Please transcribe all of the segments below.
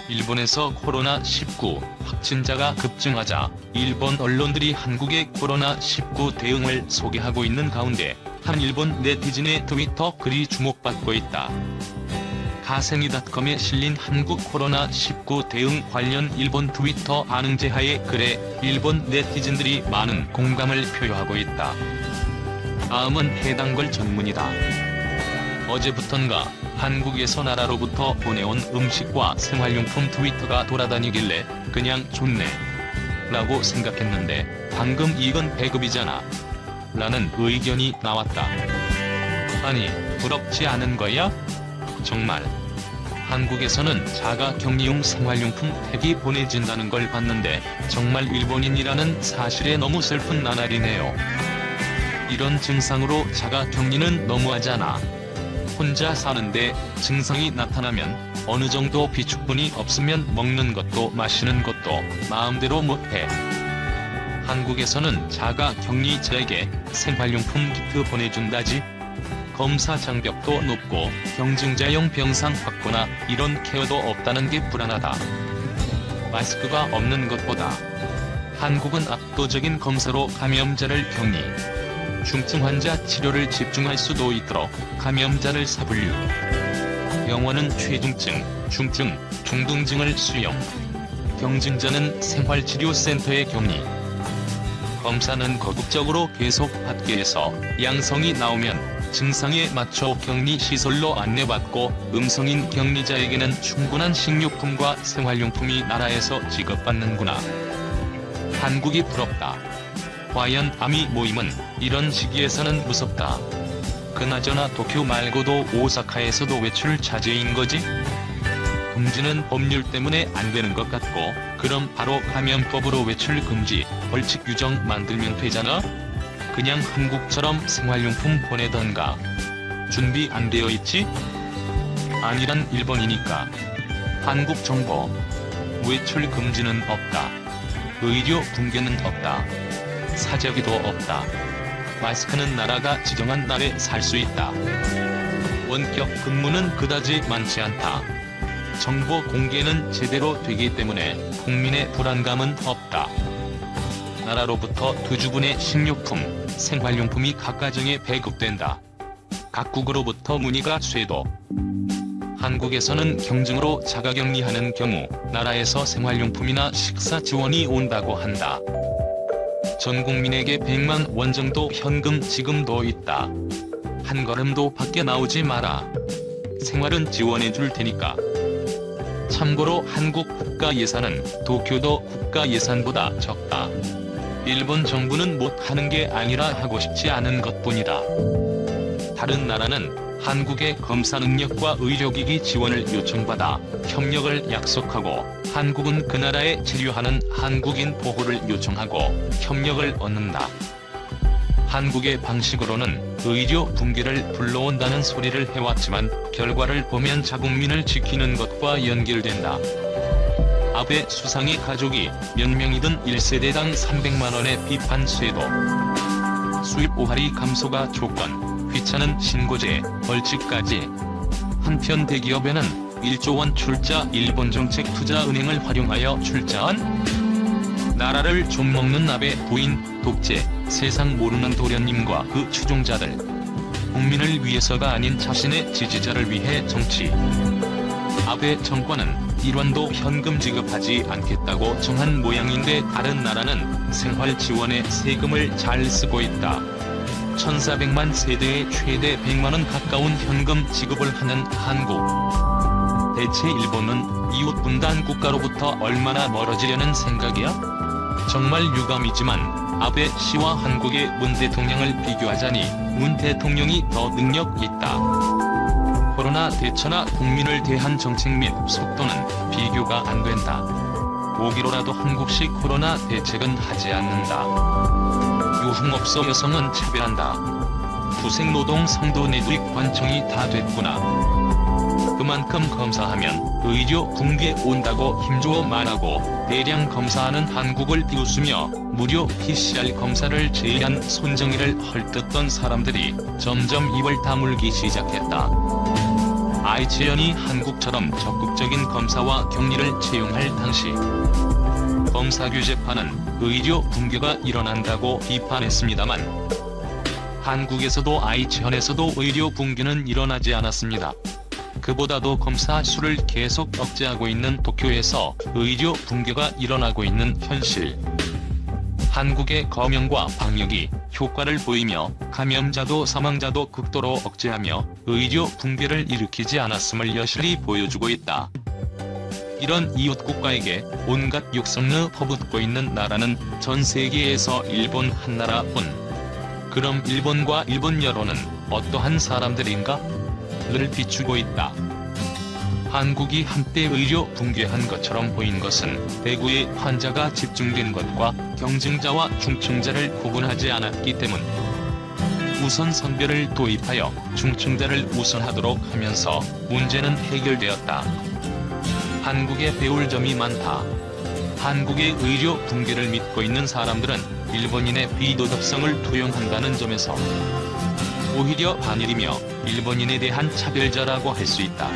일본에서 코로나19 확진자가 급증하자 일본 언론들이 한국의 코로나19 대응을 소개하고 있는 가운데 한 일본 네티즌의 트위터 글이 주목받고 있다. 가생이닷컴에 실린 한국 코로나19 대응 관련 일본 트위터 반응제하의 글에 일본 네티즌들이 많은 공감을 표하고 있다. 다음은 해당 글 전문이다. 어제부턴가 한국에서 나라로부터 보내온 음식과 생활용품 트위터가 돌아다니길래 그냥 좋네 라고 생각했는데 방금 이건 배급이잖아 라는 의견이 나왔다. 아니 부럽지 않은 거야? 정말 한국에서는 자가격리용 생활용품 팩이 보내진다는 걸 봤는데 정말 일본인이라는 사실에 너무 슬픈 나날이네요. 이런 증상으로 자가격리는 너무하잖아. 혼자 사는데 증상이 나타나면 어느 정도 비축분이 없으면 먹는 것도 마시는 것도 마음대로 못해. 한국에서는 자가격리자에게 생활용품 키트 보내준다지. 검사 장벽도 높고 경증자용 병상 확보나 이런 케어도 없다는 게 불안하다. 마스크가 없는 것보다 한국은 압도적인 검사로 감염자를 격리, 중증 환자 치료를 집중할 수도 있도록 감염자를 사분류, 병원은 최중증, 중증, 중등증을 수용, 경증자는 생활치료센터에 격리, 검사는 거국적으로 계속 받게 해서 양성이 나오면 증상에 맞춰 격리시설로 안내받고 음성인 격리자에게는 충분한 식료품과 생활용품이 나라에서 지급받는구나. 한국이 부럽다. 과연 아미 모임은 이런 시기에서는 무섭다. 그나저나 도쿄 말고도 오사카에서도 외출 자제인 거지? 금지는 법률 때문에 안 되는 것 같고 그럼 바로 감염법으로 외출 금지, 벌칙 규정 만들면 되잖아? 그냥 한국처럼 생활용품 보내던가. 준비 안 되어 있지? 아니란 일본이니까. 한국 정보. 외출 금지는 없다. 의료 붕괴는 없다. 사재기도 없다. 마스크는 나라가 지정한 날에 살 수 있다. 원격 근무는 그다지 많지 않다. 정보 공개는 제대로 되기 때문에 국민의 불안감은 없다. 나라로부터 2주분의 식료품, 생활용품이 각 가정에 배급된다. 각국으로부터 문의가 쇄도. 한국에서는 경증으로 자가격리하는 경우 나라에서 생활용품이나 식사 지원이 온다고 한다. 전 국민에게 100만 원 정도 현금 지금도 있다. 한 걸음도 밖에 나오지 마라. 생활은 지원해줄 테니까. 참고로 한국 국가 예산은 도쿄도 국가 예산보다 적다. 일본 정부는 못하는 게 아니라 하고 싶지 않은 것뿐이다. 다른 나라는 한국의 검사 능력과 의료기기 지원을 요청받아 협력을 약속하고 한국은 그 나라에 체류하는 한국인 보호를 요청하고 협력을 얻는다. 한국의 방식으로는 의료 붕괴를 불러온다는 소리를 해왔지만 결과를 보면 자국민을 지키는 것과 연결된다. 아베 수상의 가족이 몇 명이든 1세대당 300만원의 비판 쇄도. 수입 5할이 감소가 조건, 귀찮은 신고제, 벌칙까지. 한편 대기업에는 1조 원 출자 일본 정책투자은행을 활용하여 출자한? 나라를 좀먹는 아베 부인, 독재, 세상 모르는 도련님과 그 추종자들. 국민을 위해서가 아닌 자신의 지지자를 위해 정치. 아베 정권은 1원도 현금 지급하지 않겠다고 정한 모양인데 다른 나라는 생활 지원에 세금을 잘 쓰고 있다. 1,400만 세대에 최대 100만원 가까운 현금 지급을 하는 한국. 대체 일본은 이웃 분단 국가로부터 얼마나 멀어지려는 생각이야? 정말 유감이지만 아베 씨와 한국의 문 대통령을 비교하자니 문 대통령이 더 능력 있다. 코로나 대처나 국민을 대한 정책 및 속도는 비교가 안 된다. 5기로라도 한국식 코로나 대책은 하지 않는다. 유흥업소 여성은 차별한다. 구색노동 성도 내두익 관청이 다 됐구나. 그만큼 검사하면 의료 붕괴 온다고 힘주어 말하고 대량 검사하는 한국을 비웃으며 무료 PCR 검사를 제의한 손정희를 헐뜯던 사람들이 점점 입을 다물기 시작했다. ICN이 한국처럼 적극적인 검사와 격리를 채용할 당시 검사 규제파는 의료 붕괴가 일어난다고 비판했습니다만 한국에서도 ICN에서도 의료 붕괴는 일어나지 않았습니다. 그보다도 검사 수를 계속 억제하고 있는 도쿄에서 의료 붕괴가 일어나고 있는 현실. 한국의 검역과 방역이 효과를 보이며 감염자도 사망자도 극도로 억제하며 의료 붕괴를 일으키지 않았음을 여실히 보여주고 있다. 이런 이웃 국가에게 온갖 욕설을 퍼붓고 있는 나라는 전 세계에서 일본 한 나라뿐. 그럼 일본과 일본 여론은 어떠한 사람들인가? 를 비추고 있다. 한국이 한때 의료 붕괴한 것처럼 보인 것은 대구에 환자가 집중된 것과 경증자와 중증자를 구분하지 않았기 때문. 우선 선별을 도입하여 중증자를 우선하도록 하면서 문제는 해결되었다. 한국에 배울 점이 많다. 한국의 의료 붕괴를 믿고 있는 사람들은 일본인의 비도덕성을 투영한다는 점에서 오히려 반일이며 일본인에 대한 차별자라고 할 수 있다.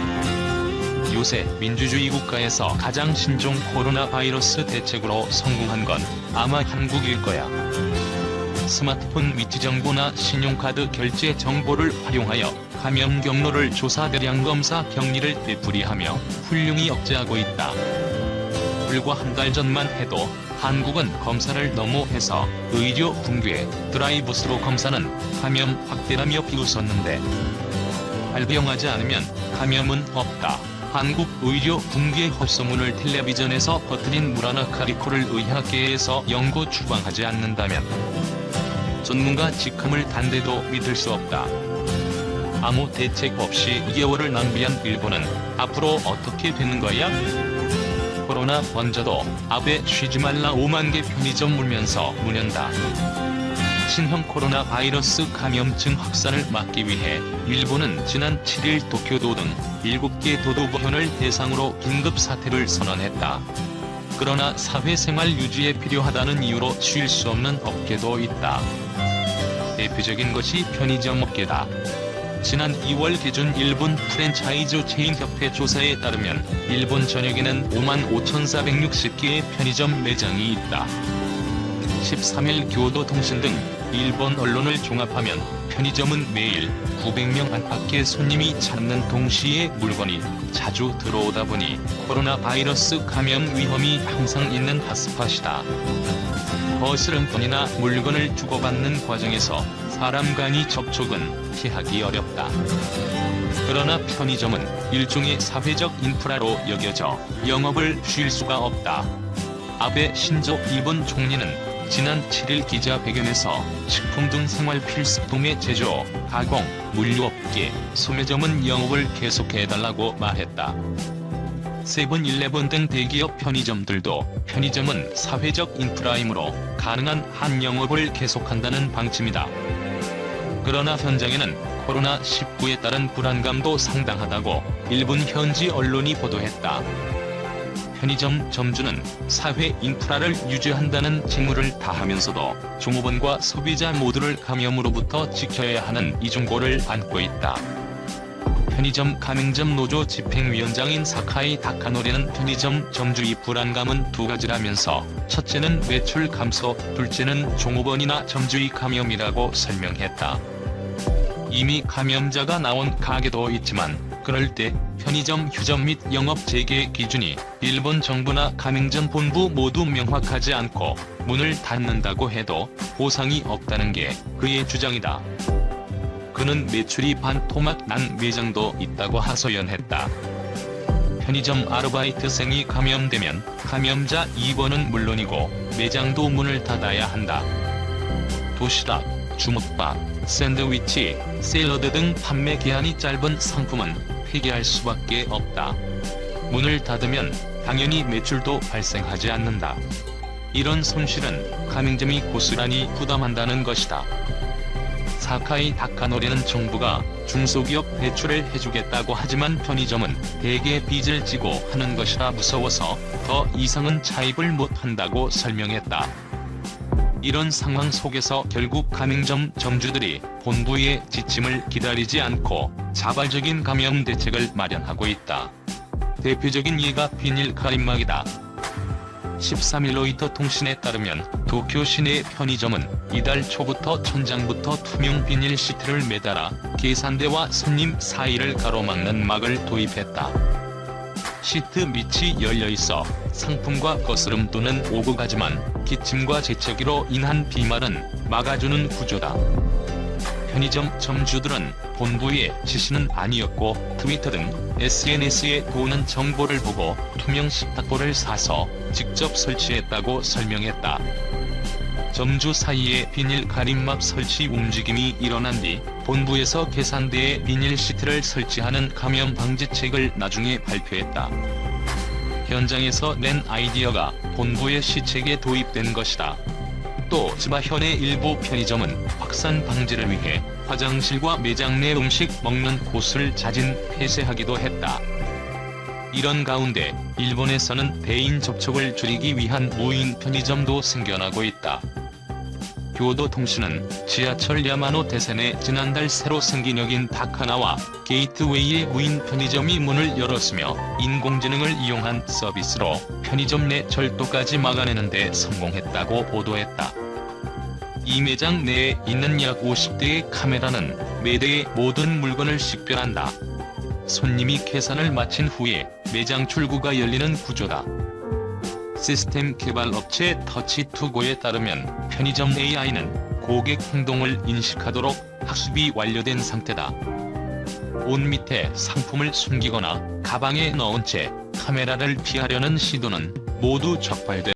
요새 민주주의 국가에서 가장 신종 코로나 바이러스 대책으로 성공한 건 아마 한국일 거야. 스마트폰 위치 정보나 신용카드 결제 정보를 활용하여 감염 경로를 조사 대량 검사 격리를 되풀이하며 훌륭히 억제하고 있다. 불과 한 달 전만 해도 한국은 검사를 너무 해서 의료 붕괴, 드라이브스루 검사는 감염 확대라며 비웃었는데 발병하지 않으면 감염은 없다. 한국 의료 붕괴 헛소문을 텔레비전에서 퍼뜨린 무라나 카리코를 의학계에서 연구 추방하지 않는다면 전문가 직함을 단데도 믿을 수 없다. 아무 대책 없이 2개월을 낭비한 일본은 앞으로 어떻게 되는 거야? 코로나 번져도 아베 쉬지 말라 5만 개 편의점 물면서 문연다. 신형 코로나 바이러스 감염증 확산을 막기 위해 일본은 지난 7일 도쿄도 등 7개 도도부현을 대상으로 긴급 사태를 선언했다. 그러나 사회생활 유지에 필요하다는 이유로 쉴 수 없는 업계도 있다. 대표적인 것이 편의점 업계다. 지난 2월 기준 일본 프랜차이즈 체인 협회 조사에 따르면 일본 전역에는 55,460개의 편의점 매장이 있다. 13일 교도통신 등 일본 언론을 종합하면 편의점은 매일 900명 안팎의 손님이 찾는 동시에 물건이 자주 들어오다 보니 코로나 바이러스 감염 위험이 항상 있는 핫스팟이다. 거스름돈이나 물건을 주고받는 과정에서 사람 간의 접촉은 피하기 어렵다. 그러나 편의점은 일종의 사회적 인프라로 여겨져 영업을 쉴 수가 없다. 아베 신조 일본 총리는 지난 7일 기자회견에서 식품 등 생활 필수품의 제조, 가공, 물류업계, 소매점은 영업을 계속해달라고 말했다. 세븐일레븐 등 대기업 편의점들도 편의점은 사회적 인프라이므로 가능한 한 영업을 계속한다는 방침이다. 그러나 현장에는 코로나19에 따른 불안감도 상당하다고 일본 현지 언론이 보도했다. 편의점 점주는 사회 인프라를 유지한다는 직무를 다하면서도 종업원과 소비자 모두를 감염으로부터 지켜야 하는 이중고를 안고 있다. 편의점 가맹점 노조 집행위원장인 사카이 다카노리는 편의점 점주의 불안감은 두 가지라면서 첫째는 매출 감소, 둘째는 종업원이나 점주의 감염이라고 설명했다. 이미 감염자가 나온 가게도 있지만 그럴 때 편의점 휴점 및 영업 재개 기준이 일본 정부나 가맹점 본부 모두 명확하지 않고 문을 닫는다고 해도 보상이 없다는 게 그의 주장이다. 그는 매출이 반토막 난 매장도 있다고 하소연했다. 편의점 아르바이트생이 감염되면 감염자 입원은 물론이고 매장도 문을 닫아야 한다. 도시락, 주먹밥, 샌드위치, 샐러드 등 판매 기한이 짧은 상품은 폐기할 수밖에 없다. 문을 닫으면 당연히 매출도 발생하지 않는다. 이런 손실은 가맹점이 고스란히 부담한다는 것이다. 사카이 다카노리는 정부가 중소기업 대출을 해주겠다고 하지만 편의점은 대개 빚을 지고 하는 것이라 무서워서 더 이상은 차입을 못한다고 설명했다. 이런 상황 속에서 결국 가맹점 점주들이 본부의 지침을 기다리지 않고 자발적인 감염 대책을 마련하고 있다. 대표적인 예가 비닐 가림막이다. 13일 로이터 통신에 따르면 도쿄 시내 편의점은 이달 초부터 천장부터 투명 비닐 시트를 매달아 계산대와 손님 사이를 가로막는 막을 도입했다. 시트 밑이 열려있어 상품과 거스름 또는 오고 가지만 기침과 재채기로 인한 비말은 막아주는 구조다. 편의점 점주들은 본부의 지시는 아니었고 트위터 등 SNS에 도는 정보를 보고 투명 식탁보를 사서 직접 설치했다고 설명했다. 점주 사이에 비닐 가림막 설치 움직임이 일어난 뒤 본부에서 계산대에 비닐 시트를 설치하는 감염 방지책을 나중에 발표했다. 현장에서 낸 아이디어가 본부의 시책에 도입된 것이다. 또 지바현의 일부 편의점은 확산 방지를 위해 화장실과 매장 내 음식 먹는 곳을 자진 폐쇄하기도 했다. 이런 가운데 일본에서는 대인 접촉을 줄이기 위한 무인 편의점도 생겨나고 있다. 교도통신은 지하철 야마노 대선에 지난달 새로 생긴 역인 다카나와 게이트웨이의 무인 편의점이 문을 열었으며 인공지능을 이용한 서비스로 편의점 내 절도까지 막아내는 데 성공했다고 보도했다. 이 매장 내에 있는 약 50대의 카메라는 매대의 모든 물건을 식별한다. 손님이 계산을 마친 후에 매장 출구가 열리는 구조다. 시스템 개발 업체 터치2고에 따르면 편의점 AI는 고객 행동을 인식하도록 학습이 완료된 상태다. 옷 밑에 상품을 숨기거나 가방에 넣은 채 카메라를 피하려는 시도는 모두 적발됐다.